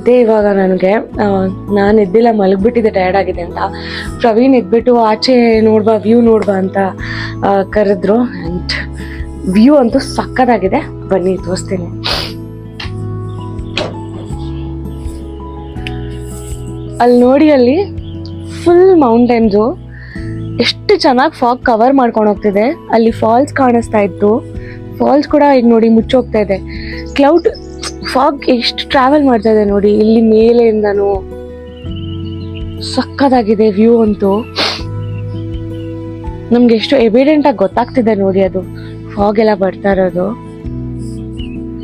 ಎದ್ದೆ ಇವಾಗ. ನನಗೆ ನಾನು ಎದ್ದಿಲ್ಲ, ಮಲಗಿಬಿಟ್ಟಿದ್ದೆ, ಟಯರ್ಡ್ ಆಗಿದೆ ಅಂತ. ಪ್ರವೀಣ್ ಎದ್ಬಿಟ್ಟು ಆಚೆ ನೋಡ್ಬಾ, ವ್ಯೂ ನೋಡ್ಬಾ ಅಂತ ಕರೆದ್ರು. ಆ್ಯಂಡ್ ವ್ಯೂ ಅಂತೂ ಸಕ್ಕತ್ತಾಗಿದೆ, ಬನ್ನಿ ತೋರಿಸ್ತೀನಿ. ಅಲ್ಲಿ ನೋಡಿ, ಅಲ್ಲಿ ಫುಲ್ ಮೌಂಟೇನ್ಸು, ಎಷ್ಟು ಚೆನ್ನಾಗಿ ಫಾಗ್ ಕವರ್ ಮಾಡ್ಕೊಂಡು ಹೋಗ್ತಿದೆ. ಅಲ್ಲಿ ಫಾಲ್ಸ್ ಕಾಣಿಸ್ತಾ ಇತ್ತು, ಫಾಲ್ಸ್ ಕೂಡ ಈಗ ನೋಡಿ ಮುಚ್ಚೋಗ್ತಾ ಇದೆ. ಕ್ಲೌಡ್ ಫಾಗ್ ಎಷ್ಟು ಟ್ರಾವೆಲ್ ಮಾಡ್ತಾ ಇದೆ ನೋಡಿ, ಇಲ್ಲಿ ಮೇಲೆಯಿಂದನೂ ಸಕ್ಕತ್ತಾಗಿದೆ ವ್ಯೂ ಅಂತೂ. ನಮ್ಗೆ ಎಷ್ಟು ಎವಿಡೆಂಟ್ ಆಗಿ ಗೊತ್ತಾಗ್ತಿದೆ ನೋಡಿ, ಅದು ಫಾಗ್ ಎಲ್ಲ ಬರ್ತಾ ಇರೋದು.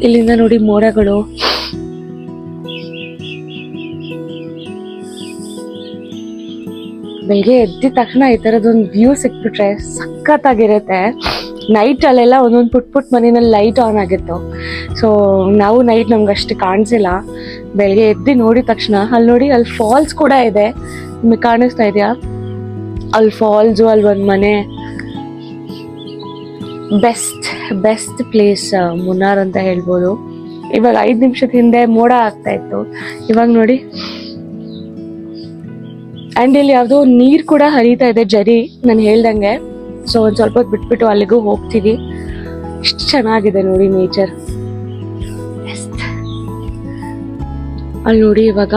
ಇಲ್ಲಿಂದ ನೋಡಿ ಮೋಡಗಳು, ಬೆಳಿಗ್ಗೆ ಎದ್ದ ತಕ್ಷಣ ಈ ತರದೊಂದು ವ್ಯೂ ಸಿಕ್ಬಿಟ್ರೆ ಸಖತ್ತಾಗಿರುತ್ತೆ. ನೈಟ್ ಅಲ್ಲೆಲ್ಲ ಒಂದೊಂದು ಪುಟ್ ಮನೆಯಲ್ಲಿ ಲೈಟ್ ಆನ್ ಆಗಿತ್ತು. ಸೊ ನಾವು ನೈಟ್ ನಮ್ಗೆ ಅಷ್ಟು ಕಾಣಿಸಿಲ್ಲ. ಬೆಳಿಗ್ಗೆ ಎದ್ದು ನೋಡಿದ ತಕ್ಷಣ ಅಲ್ಲಿ ನೋಡಿ, ಅಲ್ಲಿ ಫಾಲ್ಸ್ ಕೂಡ ಇದೆ, ನಿಮಗೆ ಕಾಣಿಸ್ತಾ ಇದೆಯಾ? ಅಲ್ಲಿ ಫಾಲ್ಸು, ಅಲ್ಲಿ ಒಂದು ಮನೆ. ಬೆಸ್ಟ್ ಪ್ಲೇಸ್ ಮುನ್ನಾರ್ ಅಂತ ಹೇಳ್ಬೋದು. ಇವಾಗ 5 ನಿಮಿಷದ ಹಿಂದೆ ಮೋಡ ಆಗ್ತಾ ಇತ್ತು, ಇವಾಗ ನೋಡಿ. ಆ್ಯಂಡ್ ಇಲ್ಲಿ ಯಾವುದೋ ನೀರು ಕೂಡ ಹರಿತಾ ಇದೆ, ಜರಿ, ನಾನು ಹೇಳ್ದಂಗೆ. ಸೊ ಒಂದು ಸ್ವಲ್ಪ ಹೊತ್ತು ಬಿಟ್ಬಿಟ್ಟು ಅಲ್ಲಿಗೂ ಹೋಗ್ತೀವಿ. ಎಷ್ಟು ಚೆನ್ನಾಗಿದೆ ನೋಡಿ ನೇಚರ್. ಅಲ್ಲಿ ನೋಡಿ, ಇವಾಗ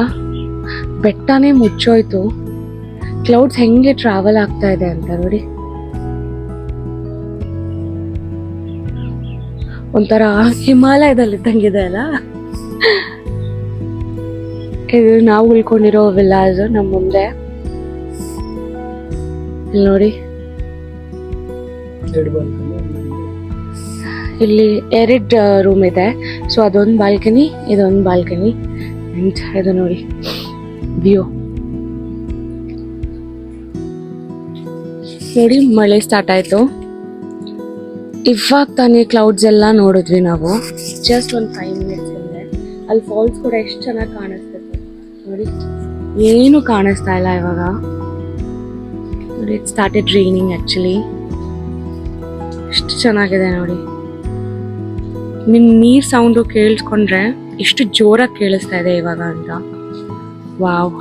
ಬೆಟ್ಟನೇ ಮುಚ್ಚೋಯ್ತು. ಕ್ಲೌಡ್ಸ್ ಹೆಂಗೆ ಟ್ರಾವೆಲ್ ಆಗ್ತಾ ಇದೆ ಅಂತ ನೋಡಿ. ಒಂಥರ ಹಿಮಾಲಯದಲ್ಲಿದ್ದಂಗಿದೆ ಅಲ್ಲ. ಇದು ನಾವು ಉಳ್ಕೊಂಡಿರೋ ವಿಲಾಜ್ ನಮ್ಮ ಮುಂದೆ. ಇಲ್ಲಿ ನೋಡಿ, ಇಲ್ಲಿ 2 ರೂಮ್ ಇದೆ. ಸೊ ಅದೊಂದು ಬಾಲ್ಕನಿ, ಇದೊಂದು ಬಾಲ್ಕನಿ. ಅಂಡ್ ಇದು ನೋಡಿ ವ್ಯೂ ನೋಡಿ. ಮಳೆ ಸ್ಟಾರ್ಟ್ ಆಯ್ತು ಇವಾಗ ತಾನೇ. ಕ್ಲೌಡ್ಸ್ ಎಲ್ಲ ನೋಡಿದ್ವಿ ನಾವು ಜಸ್ಟ್ ಒಂದು 5 ಮಿನಿಟ್ಸ್ ಹಿಂದೆ. ಅಲ್ಲಿ ಫಾಲ್ಸ್ ಕೂಡ ಎಷ್ಟು ಚೆನ್ನಾಗಿ ಕಾಣಿಸ್ತಿತ್ತು ನೋಡಿ. ಏನು ಕಾಣಿಸ್ತಾ ಇಲ್ಲ ಇವಾಗ ನೋಡಿ. It started raining actually. ಎಷ್ಟು ಚೆನ್ನಾಗಿದೆ ನೋಡಿ. ನಿಮ್ ನೀರ್ ಸೌಂಡು ಕೇಳಿಸ್ಕೊಂಡ್ರೆ ಎಷ್ಟು ಜೋರಾಗಿ ಕೇಳಿಸ್ತಾ ಇದೆ ಇವಾಗ ಅಂತ. Wow,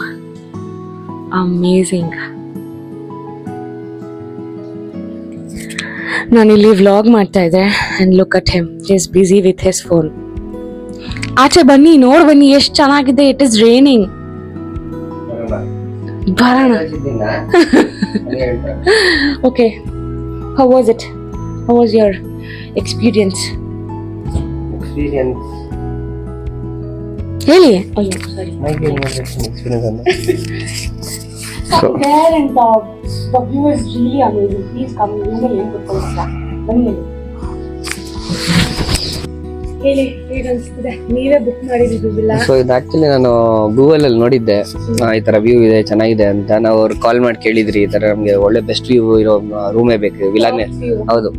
amazing. ನಾನಿಲ್ಲಿ ವ್ಲಾಗ್ ಮಾಡ್ತಾ ಇದ್ದೆ. And look at him, he is busy with his phone. ಆಚೆ ಬನ್ನಿ, ನೋಡ್ ಬನ್ನಿ ಎಷ್ಟು ಚೆನ್ನಾಗಿದೆ. It is raining. ಬರೋಣ. Okay, how was it? How was your experience? ಹೇಳಿ. ಅಯ್ಯೋ ಸಾರಿ. So there and the view is really amazing. Please come. You will enjoy it. ಬನ್ನಿ. ಹೇಳಿ, ಹೇಗೆ ಅನಿಸ್ತಿದೆ? ನೀವೇ ಬುಕ್ ಮಾಡಿದ್ದೀರಾ? ಸೊ ಇದು ಆಕ್ಚುಲಿ ನಾನು ಗೂಗಲ್ ಅಲ್ಲಿ ನೋಡಿದ್ದೆ, ಈ ತರ ವ್ಯೂ ಇದೆ, ಚೆನ್ನಾಗಿದೆ ಅಂತ. ನಾವು ಅವ್ರು ಕಾಲ್ ಮಾಡಿ ಕೇಳಿದ್ರಿ, ಈ ತರ ನಮ್ಗೆ ಒಳ್ಳೆ ಬೆಸ್ಟ್ ವ್ಯೂ ಇರೋ ರೂಮೇ ಬೇಕು, ವಿಲಾನೇ. ಹೌದು,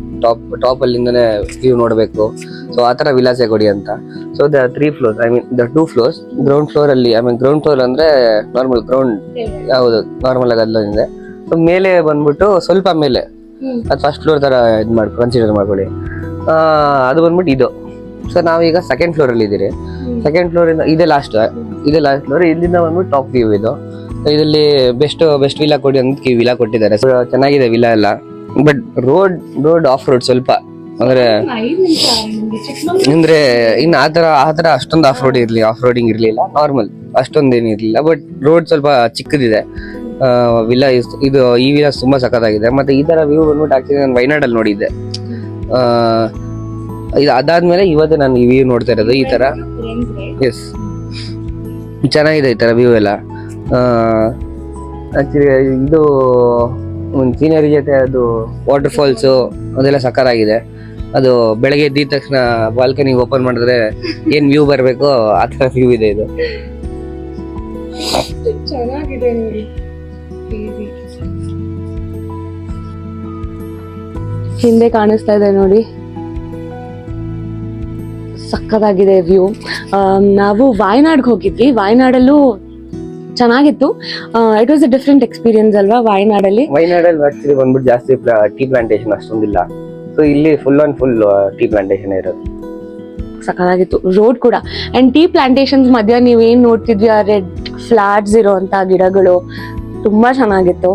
ಟಾಪ್ ಅಲ್ಲಿಂದನೇ ವ್ಯೂ ನೋಡ್ಬೇಕು. ಸೊ ಆ ತರ ವಿಲಾಸೆ ಕೊಡಿ ಅಂತ. So the 3 floors, I mean the 2 floors. Ground floor ಅಲ್ಲಿ, ಐ ಮೀನ್ ಗ್ರೌಂಡ್ ಫ್ಲೋರ್ ಅಂದ್ರೆ ನಾರ್ಮಲ್ ಗ್ರೌಂಡ್, ಯಾವುದು ನಾರ್ಮಲ್ ಆಗಿ ಅಲ್ಲಿಂದ. ಸೊ ಮೇಲೆ ಬಂದ್ಬಿಟ್ಟು ಸ್ವಲ್ಪ ಮೇಲೆ, ಅದು ಫಸ್ಟ್ ಫ್ಲೋರ್ ತರ ಕನ್ಸಿಡರ್ ಮಾಡ್ಕೊಳ್ಳಿ. ಅದು ಬಂದ್ಬಿಟ್ಟು ಇದು. ಸೊ ನಾವೀಗ 2nd floor ಅಲ್ಲಿ ಇದ್ದೀರಿ. 2nd floor ಇಂದ ಇದೇ ಲಾಸ್ಟ್ ಫ್ಲೋರ್. ಇಲ್ಲಿಂದ ಬಂದ್ಬಿಟ್ಟು ಟಾಪ್ ವ್ಯೂ ಇದು. ಇದರಲ್ಲಿ ಬೆಸ್ಟ್ ವಿಲಾ ಕೊಡಿ ಅಂತ ವಿಲಾ ಕೊಟ್ಟಿದ್ದಾರೆ. ಸೊ ಚೆನ್ನಾಗಿದೆ ವಿಲಾ ಎಲ್ಲ. ಬಟ್ ರೋಡ್ ಆಫ್ ರೋಡ್ ಸ್ವಲ್ಪ ಅಂದ್ರೆ ಇನ್ನು ಆತರ ಅಷ್ಟೊಂದು ಆಫ್ ರೋಡಿಂಗ್ ಇರ್ಲಿಲ್ಲ. ನಾರ್ಮಲ್ ಅಷ್ಟೊಂದೇನು ಇರ್ಲಿಲ್ಲ. ಬಟ್ ರೋಡ್ ಸ್ವಲ್ಪ ಚಿಕ್ಕದಿದೆ. ವಿಲಾ ಇದು ಈ ವಿಲಾ ತುಂಬಾ ಸಖತ್ತಾಗಿದೆ. ಮತ್ತೆ ಈ ತರ ವ್ಯೂ ಬಂದ್ಬಿಟ್ಟು ಆಕ್ಚುಲಿ ನಾನು ವಯನಾಡಲ್ಲಿ ನೋಡಿದ್ದೆ. ಇದು ಅದಾದ್ಮೇಲೆ ಇವತ್ತು ನಾನು ಈ ವ್ಯೂ ನೋಡ್ತಾ ಇರೋದು ಈ ತರ. ಎಸ್, ಚೆನ್ನಾಗಿದೆ ಈ ತರ ವ್ಯೂ ಎಲ್ಲ. ಆಕ್ಚುಲಿ ಇದು ಸೀನರಿ ಜೊತೆ ಅದು ವಾಟರ್ ಫಾಲ್ಸ್ ಅದೆಲ್ಲ ಸಕ್ಕತ್ತಾಗಿದೆ. ಅದು ಬೆಳಗ್ಗೆ ಎದ್ದಿದ ತಕ್ಷಣ ಬಾಲ್ಕನಿ ಓಪನ್ ಮಾಡಿದ್ರೆ ಏನ್ ವ್ಯೂ ಬರ್ಬೇಕು ಆ ತರ ವ್ಯೂ ಇದೆ ಇದು. ಚೆನ್ನಾಗಿದೆ ನೋಡಿ. ಹಿಂದೆ ಕಾಣಿಸ್ತಾ ಇದೆ ನೋಡಿ, ಸಕ್ಕತ್ತಾಗಿದೆ ವ್ಯೂ. ನಾವು ವಾಯನಾಡ್ಗೆ ಹೋಗಿದ್ವಿ. ವಾಯನಾಡಲ್ಲೂ ಚೆನ್ನಾಗಿತ್ತು. It was a different experience ಅಲ್ವಾ ವಾಯನಾಡಲ್ಲಿ? ಆಕ್ಚುಲಿ ಬಂದ್ಬಿಟ್ಟು ಜಾಸ್ತಿ ಟೀ ಪ್ಲಾಂಟೇಶನ್ ಅಷ್ಟೊಂದಿಲ್ಲ. ಸೊ ಇಲ್ಲಿ ಫುಲ್ ಟೀ ಪ್ಲಾಂಟೇಶನ್ ಇರೋದು. ಸಕ್ಕತ್ತಾಗಿತ್ತು ರೋಡ್ ಕೂಡ. ಅಂಡ್ ಟೀ ಪ್ಲಾಂಟೇಶನ್ಸ್ ಮಧ್ಯ ನೀವೇನ್ ನೋಡ್ತಿದ್ವಿ ಆ ರೆಡ್ ಫ್ಲಾಟ್ಸ್ ಇರೋಂತ ಗಿಡಗಳು ತುಂಬಾ ಚೆನ್ನಾಗಿತ್ತು.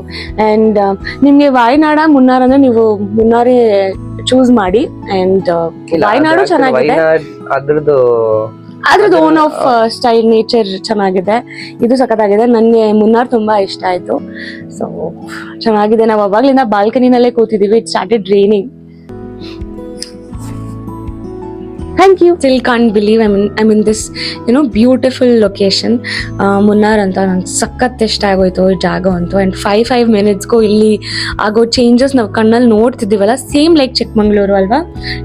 ಅಂಡ್ ನಿಮ್ಗೆ ವಾಯನಾಡ ಮುನ್ನಾರ್ ಅಂದ್ರೆ ನೀವು ಮುನ್ನಾರೇ ಚೂಸ್ ಮಾಡಿ. ಅಂಡ್ ವಾಯನಾಡು ಚೆನ್ನಾಗಿದೆ, ಅದ್ರದ್ದು ಓನ್ ಆಫ್ ಸ್ಟೈಲ್ ನೇಚರ್ ಚೆನ್ನಾಗಿದೆ, ಇದು ಸಖತ್ತಾಗಿದೆ. ನನ್ಗೆ ಮುನ್ನಾರ್ ತುಂಬಾ ಇಷ್ಟ ಆಯ್ತು. ಸೊ ಚೆನ್ನಾಗಿದೆ. ನಾವು ಅವಾಗ್ಲಿಂದ ಬಾಲ್ಕನಿನಲ್ಲೇ ಕೂತಿದೀವಿ. It started raining. Thank you. Still can't believe I'm in this beautiful location. Munnar ಅಂತ ನಂಗೆ ಸಖತ್ ಇಷ್ಟ ಆಗೋಯ್ತು ಈ ಜಾಗ ಅಂತೂ. ಅಂಡ್ 5 minutesಗೂ ಇಲ್ಲಿ ಆಗೋ ಚೇಂಜಸ್ ನಾವು ಕಣ್ಣಲ್ಲಿ ನೋಡ್ತಿದ್ದೀವಲ್ಲ, ಸೇಮ್ ಲೈಕ್ ಚಿಕ್ಕಮಂಗ್ಳೂರು ಅಲ್ವಾ?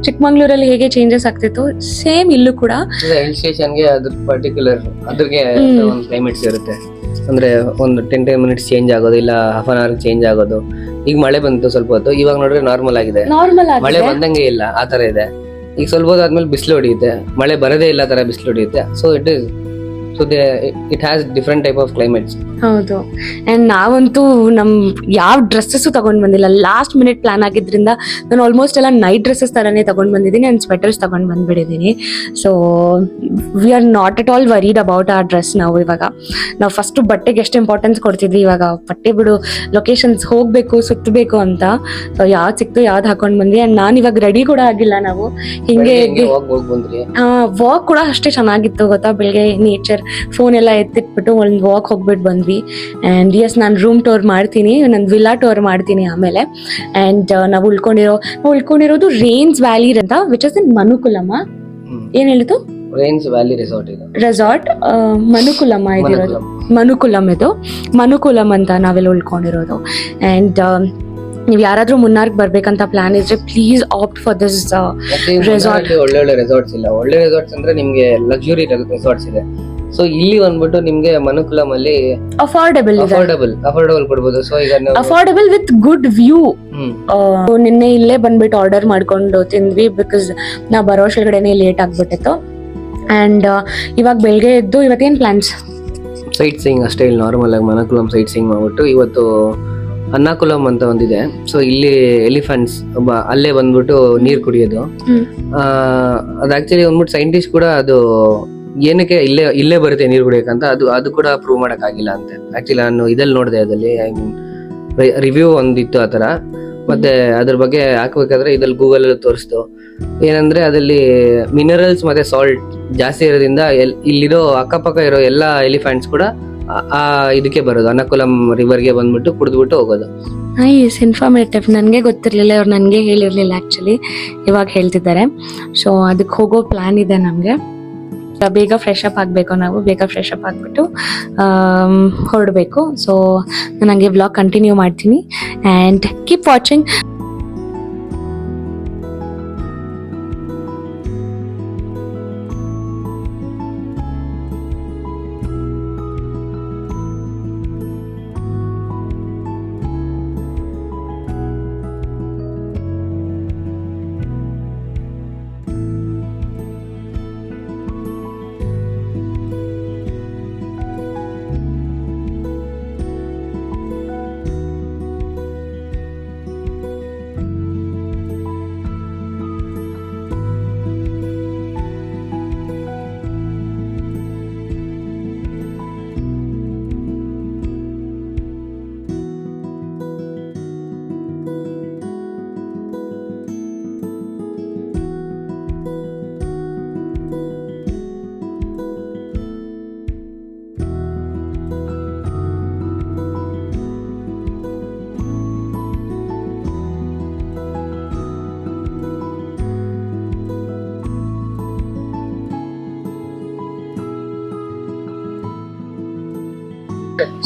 ಚಿಕ್ಕಮಂಗ್ಳೂರಲ್ಲಿ ಹೇಗೆ ಚೇಂಜಸ್ ಆಗ್ತಿತ್ತು ಸೇಮ್ ಇಲ್ಲೂ ಕೂಡ ಹಿಲ್ ಸ್ಟೇಷನ್ಗೆ ಅದ್ರ ಪರ್ಟಿಕ್ಯುಲರ್ ಅದ್ರಿಗೆ ಒಂದು ಕ್ಲೈಮೇಟ್ಸ್ ಇರುತ್ತೆ. ಅಂದ್ರೆ ಒಂದು 10 minutes ಚೇಂಜ್ ಆಗೋದು, ಇಲ್ಲ ಹಾಫ್ ಅನ್ ಅವರ್ ಚೇಂಜ್ ಆಗೋದು. ಈಗ ಮಳೆ ಬಂತು ಸ್ವಲ್ಪ ಹೊತ್ತು, ಇವಾಗ ನೋಡ್ರೆ ನಾರ್ಮಲ್ ಆಗಿದೆ. ಮಳೆ ಬಂದಂಗೆ ಇಲ್ಲ, ಆ ತರ ಇದೆ. ಈಗ ಸ್ವಲ್ಪ ಹೊತ್ತಾದ್ಮೇಲೆ ಬಿಸಿಲು ಹೊಡಿಯುತ್ತೆ, ಮಳೆ ಬರದೇ ಇಲ್ಲ ತರ ಬಿಸಿಲು ಹೊಡಿಯುತ್ತೆ. So it has different type of climates. ಹೌದು. ಅಂಡ್ ನಾವಂತೂ ನಮ್ ಯಾವ ಡ್ರೆಸ್ಸಸ್ ತಗೊಂಡ್ ಬಂದಿಲ್ಲ, ಲಾಸ್ಟ್ ಮಿನಿಟ್ ಪ್ಲಾನ್ ಆಗಿದ್ರಿಂದ ನಾನು ಆಲ್ಮೋಸ್ಟ್ ಎಲ್ಲ ನೈಟ್ ಡ್ರೆಸ್ಸಸ್ ತರಾನೇ ತಗೊಂಡ್ ಬಂದಿದ್ದೀನಿ ಅಂಡ್ ಸ್ವೆಟರ್ಸ್ ತಗೊಂಡ್ ಬಂದ್ಬಿಟ್ಟಿದ್ದೀನಿ. So we are not at all worried about ಆ ಡ್ರೆಸ್. ನಾವು ಫಸ್ಟ್ ಬಟ್ಟೆಗೆ ಎಷ್ಟು ಇಂಪಾರ್ಟೆನ್ಸ್ ಕೊಡ್ತಿದ್ವಿ, ಇವಾಗ ಬಟ್ಟೆ ಬಿಡು, ಲೊಕೇಶನ್ಸ್ ಹೋಗ್ಬೇಕು ಸುತ್ತಬೇಕು ಅಂತ. ಸೊ ಯಾವ್ದು ಸಿಕ್ತು ಯಾವ್ದು ಹಾಕೊಂಡ್ ಬಂದ್ವಿ. ಅಂಡ್ ನಾನು ಇವಾಗ ರೆಡಿ ಕೂಡ ಆಗಿಲ್ಲ. ನಾವು ಹಿಂಗೆ ವಾಕ್ ಕೂಡ ಅಷ್ಟೇ ಚೆನ್ನಾಗಿತ್ತು ಗೊತ್ತಾ. ಬೆಳಿಗ್ಗೆ ನೇಚರ್ ಫೋನ್ ಎಲ್ಲ ಎತ್ತಿಟ್ಬಿಟ್ಟು ಒಂದು ವಾಕ್ ಹೋಗ್ಬಿಟ್ಟು ಬಂದ್ವಿ. ಅಂಡ್ ಎಸ್ ನಾನು ರೂಮ್ ಟೂರ್ ಮಾಡ್ತೀನಿ, ನಾನು ವಿಲ್ಲಾ ಟೂರ್ ಮಾಡ್ತೀನಿ ಆಮೇಲೆ. ಅಂಡ್ ನಾವು ಉಳ್ಕೊಂಡಿರೋದು ರೇನ್ಸ್ ವ್ಯಾಲಿ ಅಂತ, ವಿಚ್ ಇಸ್ ಇನ್ ಮನುಕುಲಮ. ಏನ್ ಹೇಳಿದ್ದು? ರೇನ್ಸ್ ವ್ಯಾಲಿ ರೆಸಾರ್ಟ್ ಮನುಕುಲಮ ಇದಿರೋದು. ಮನುಕುಲಂ ಅಂತ ನಾವೆಲ್ಲ ಉಳ್ಕೊಂಡಿರೋದು. ಅಂಡ್ ನೀವು ಯಾರಾದ್ರೂ ಮುನ್ನಾರ್ಗೆ ಬರ್ಬೇಕಂತ ಪ್ಲಾನ್ ಇದ್ರೆ please opt for this resort. ಒಳ್ಳೆ ರೆಸಾರ್ಟ್ಸ್ ಇಲ್ಲ, ಒಳ್ಳೆ ರೆಸಾರ್ಟ್ಸ್ ಅಂದ್ರೆ ನಿಮ್ಗೆ ಲಕ್ಸುರಿ ರೆಸಾರ್ಟ್ಸ್ ಇದೆ. ಸೊ ಇಲ್ಲಿ ಬಂದ್ಬಿಟ್ಟು ನಿಮ್ಗೆ ಮನುಕುಲಂ ಅಲ್ಲಿ ಅಫೋರ್ಡಬಲ್ ಕೊಡ್ಬೋದು. ಸೊ ಈಗ ಅಫೋರ್ಡಬಲ್ ವಿತ್ ಗುಡ್ ವ್ಯೂ. ನಿನ್ನೆ ಇಲ್ಲೇ ಬಂದ್ಬಿಟ್ಟು ಆರ್ಡರ್ ಮಾಡ್ಕೊಂಡು ತಿಂದ್ವಿ, ಬಿಕಾಸ್ ನಾ ಬರೋಷ್ಗಡೆನೆ ಲೇಟ್ ಆಗ್ಬಿಟ್ಟಿತ್ತು. ಅಂಡ್ ಇವಾಗ ಬೆಳಗ್ಗೆ ಎದ್ದು ಇವತ್ತೇನ್ ಪ್ಲಾನ್ಸ್? ಸೈಟ್ ಸೀಯಿಂಗ್ ಅಷ್ಟೇ. ಇಲ್ಲಿ ನಾರ್ಮಲ್ ಆಗಿ ಮನುಕುಲಂ ಸೈಟ್ ಸೀಯಿಂಗ್ ಮಾಡ್ಬಿಟ್ಟು ಇವತ್ತು ಅನ್ನಕುಲಂ ಅಂತ ಒಂದಿದೆ. ಸೊ ಇಲ್ಲಿ ಎಲಿಫೆಂಟ್ಸ್ ಅಲ್ಲೇ ಬಂದ್ಬಿಟ್ಟು ನೀರ್ ಕುಡಿಯೋದು. ಅದು ಆಕ್ಚುಲಿ ಬಂದ್ಬಿಟ್ಟು ಸೈಂಟಿಸ್ಟ್ ಕೂಡ ಅದು ಏನಕ್ಕೆ ಇಲ್ಲೇ ಬರುತ್ತೆ ನೀರು ಕುಡಿಯಕ್ಕಂತ ಅದು ಕೂಡ ಪ್ರೂವ್ ಮಾಡಕ್ ಆಗಿಲ್ಲ ಅಂತೆ. ಆಕ್ಚುಲಿ ನಾನು ಇದಲ್ಲಿ ನೋಡಿದೆ, ಅದಲ್ಲಿ ಐ ಮೀನ್ ರಿವ್ಯೂ ಒಂದಿತ್ತು ಆ ತರ. ಮತ್ತೆ ಅದ್ರ ಬಗ್ಗೆ ಹಾಕ್ಬೇಕಾದ್ರೆ ಇದ್ರಲ್ಲಿ ಗೂಗಲ್ ಅಲ್ಲಿ ತೋರಿಸ್ತು ಏನಂದ್ರೆ ಅದಲ್ಲಿ ಮಿನರಲ್ಸ್ ಮತ್ತೆ ಸಾಲ್ಟ್ ಜಾಸ್ತಿ ಇರೋದ್ರಿಂದ ಇಲ್ಲಿರೋ ಅಕ್ಕಪಕ್ಕ ಇರೋ ಎಲ್ಲಾ ಎಲಿಫೆಂಟ್ಸ್ ಕೂಡ ಆ ಇದಕ್ಕೆ ಬರೋದು, ಅನ್ನಕುಲಂ ರಿವರ್ಗೆ ಬಂದ್ಬಿಟ್ಟು ಕುಡಿದ್ಬಿಟ್ಟು ಹೋಗೋದು. Nice informative. ನನಗೆ ಗೊತ್ತಿರಲಿಲ್ಲ, ಅವ್ರು ನನಗೆ ಹೇಳಿರಲಿಲ್ಲ ಆ್ಯಕ್ಚುಲಿ, ಇವಾಗ ಹೇಳ್ತಿದ್ದಾರೆ. ಸೊ ಅದಕ್ಕೆ ಹೋಗೋ ಪ್ಲ್ಯಾನ್ ಇದೆ ನಮಗೆ. ಬೇಗ ಫ್ರೆಶ್ ಅಪ್ ಆಗಬೇಕು, ನಾವು ಬೇಗ ಫ್ರೆಶ್ ಅಪ್ ಆಗಿಬಿಟ್ಟು ಹೊರಡಬೇಕು. ಸೊ ನಾನು ಹಂಗೆ ವ್ಲಾಗ್ ಕಂಟಿನ್ಯೂ ಮಾಡ್ತೀನಿ ಆ್ಯಂಡ್ ಕೀಪ್ ವಾಚಿಂಗ್.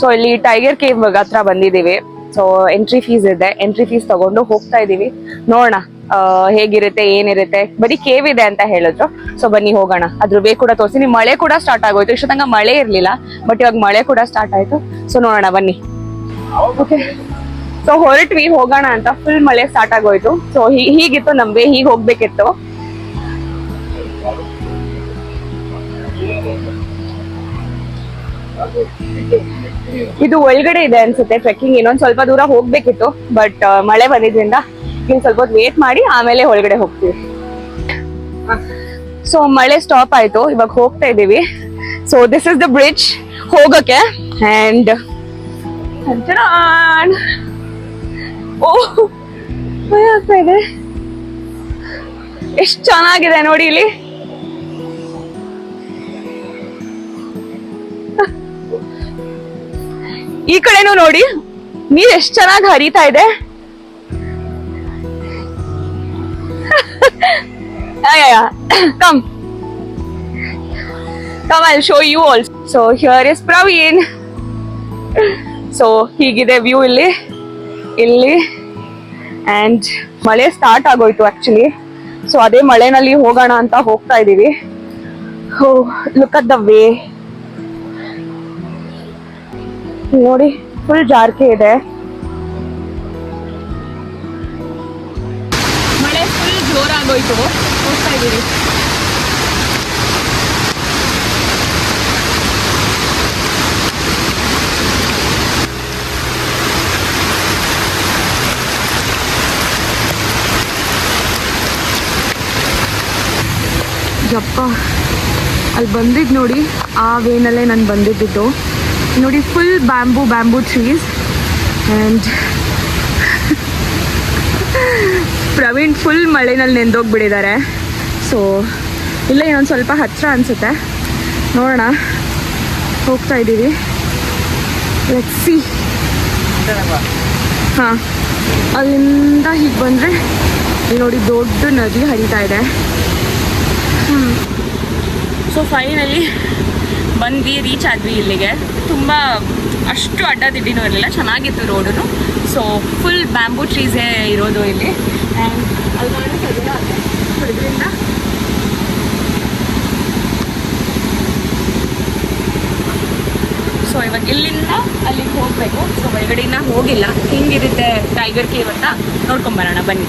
ಸೊ ಇಲ್ಲಿ ಟೈಗರ್ ಕೇವ್ ಹತ್ರ ಬಂದಿದೀವಿ. ಸೊ ಎಂಟ್ರಿ ಫೀಸ್ ಇದೆ, ಎಂಟ್ರಿ ಫೀಸ್ ತಗೊಂಡು ಹೋಗ್ತಾ ಇದೀವಿ. ನೋಡೋಣ ಹೇಗಿರುತ್ತೆ ಏನಿರುತ್ತೆ. ಬರೀ ಕೇವ್ ಇದೆ ಅಂತ ಹೇಳಿದ್ರು. ಸೊ ಬನ್ನಿ ಹೋಗೋಣ. ಅದ್ರ ವೇ ಕೂಡ ತೋರಿಸಿ. ಮಳೆ ಕೂಡ ಸ್ಟಾರ್ಟ್ ಆಗೋಯ್ತು. ಇಷ್ಟೊತ್ತಂಗ ಮಳೆ ಇರ್ಲಿಲ್ಲ, ಬಟ್ ಇವಾಗ ಮಳೆ ಕೂಡ ಸ್ಟಾರ್ಟ್ ಆಯ್ತು. ಸೊ ನೋಡೋಣ ಬನ್ನಿ. ಓಕೆ, ಸೊ ಹೊರಟ್ವಿ ಹೋಗೋಣ ಅಂತ. ಫುಲ್ ಮಳೆ ಸ್ಟಾರ್ಟ್ ಆಗೋಯ್ತು. ಸೊ ಹೀಗಿತ್ತು ನಮ್ ವೇ, ಹೀಗೆ ಹೋಗ್ಬೇಕಿತ್ತು. ಇದು ಒಳಗಡೆ ಇದೆ ಅನ್ಸುತ್ತೆ ಟ್ರೆಕ್ಕಿಂಗ್. ಇನ್ನೊಂದ್ ಸ್ವಲ್ಪ ದೂರ ಹೋಗ್ಬೇಕಿತ್ತು, ಬಟ್ ಮಳೆ ಬಂದಿದ್ರಿಂದ ಇನ್ನು ಸ್ವಲ್ಪ ಹೊತ್ತು ವೇಟ್ ಮಾಡಿ ಆಮೇಲೆ ಒಳಗಡೆ ಹೋಗ್ತೀವಿ. ಸೊ ಮಳೆ ಸ್ಟಾಪ್ ಆಯ್ತು, ಇವಾಗ ಹೋಗ್ತಾ ಇದೀವಿ. So this is the bridge ಹೋಗಕ್ಕೆ. ಅಂಡ್ ಓ ಭಯ ಆಗ್ತಾ ಇದೆ. ಎಷ್ಟು ಚೆನ್ನಾಗಿದೆ ನೋಡಿ ಇಲ್ಲಿ. ಈ ಕಡೆನೂ ನೋಡಿ ನೀರ್ ಎಷ್ಟು ಚೆನ್ನಾಗಿ ಹರಿತಾ ಇದೆ. Come, I'll show you also. So here is Praveen. So ಹೀಗಿದೆ ವ್ಯೂ ಇಲ್ಲಿ ಅಂಡ್ ಮಳೆ ಸ್ಟಾರ್ಟ್ ಆಗೋಯ್ತು ಆಕ್ಚುಲಿ. ಸೊ ಅದೇ ಮಳೆನಲ್ಲಿ ಹೋಗೋಣ ಅಂತ ಹೋಗ್ತಾ ಇದೀವಿ. ಲುಕ್ ಅಟ್ ದ ವೇ ನೋಡಿ, ಫುಲ್ ಜಾರ್ಕೆ ಇದೆ. ಮಳೆ ಫುಲ್ ಜೋರಾಗೋಯ್ತು, ಹೋಗ್ತಾ ಇದೀವಿ. ಯಪ್ಪ, ಅಲ್ಲಿ ಬಂದಿದ್ದು ನೋಡಿ, ಆ ವೇನಲ್ಲೇ ನಾನು ಬಂದಿದ್ದು ನೋಡಿ. Full bamboo trees and Praveen full ಮಳೆನಲ್ಲಿ ನೆಂದೋಗ್ಬಿಟ್ಟಿದ್ದಾರೆ. ಸೊ ಇಲ್ಲ, ಇನ್ನೊಂದು ಸ್ವಲ್ಪ ಹತ್ತಿರ ಅನಿಸುತ್ತೆ, ನೋಡೋಣ. ಹೋಗ್ತಾ ಇದ್ದೀವಿ. Let's see. ಹಾಂ, ಅಲ್ಲಿಂದ ಹೀಗೆ ಬಂದರೆ ಇಲ್ಲಿ ನೋಡಿ ದೊಡ್ಡ ನದಿ ಹರಿತಾ ಇದೆ. ಸೊ ಫೈನಲಿ ಬಂದು ರೀಚ್ ಆದ್ವಿ ಇಲ್ಲಿಗೆ. ತುಂಬ ಅಷ್ಟು ಅಡ್ಡದಿಡ್ಡಿನೂ ಇರಲಿಲ್ಲ, ಚೆನ್ನಾಗಿತ್ತು ರೋಡು. ಸೊ ಫುಲ್ ಬ್ಯಾಂಬೂ ಟ್ರೀಸೇ ಇರೋದು ಇಲ್ಲಿ. ಆ್ಯಂಡ್ ಅಲ್ಲಿ ಕಾಣಿಸೋದಿಲ್ಲ ಹೊರಗಡೆಯಿಂದ. ಸೊ ಇವಾಗ ಇಲ್ಲಿಂದ ಅಲ್ಲಿಗೆ ಹೋಗಬೇಕು. ಸೊ ಒಳಗಡೆಯಿಂದ ಹೋಗಿಲ್ಲ, ಹಿಂಗಿರುತ್ತೆ ಟೈಗರ್ ಕೇವ್ ಅಂತ ನೋಡ್ಕೊಂಬರೋಣ ಬನ್ನಿ.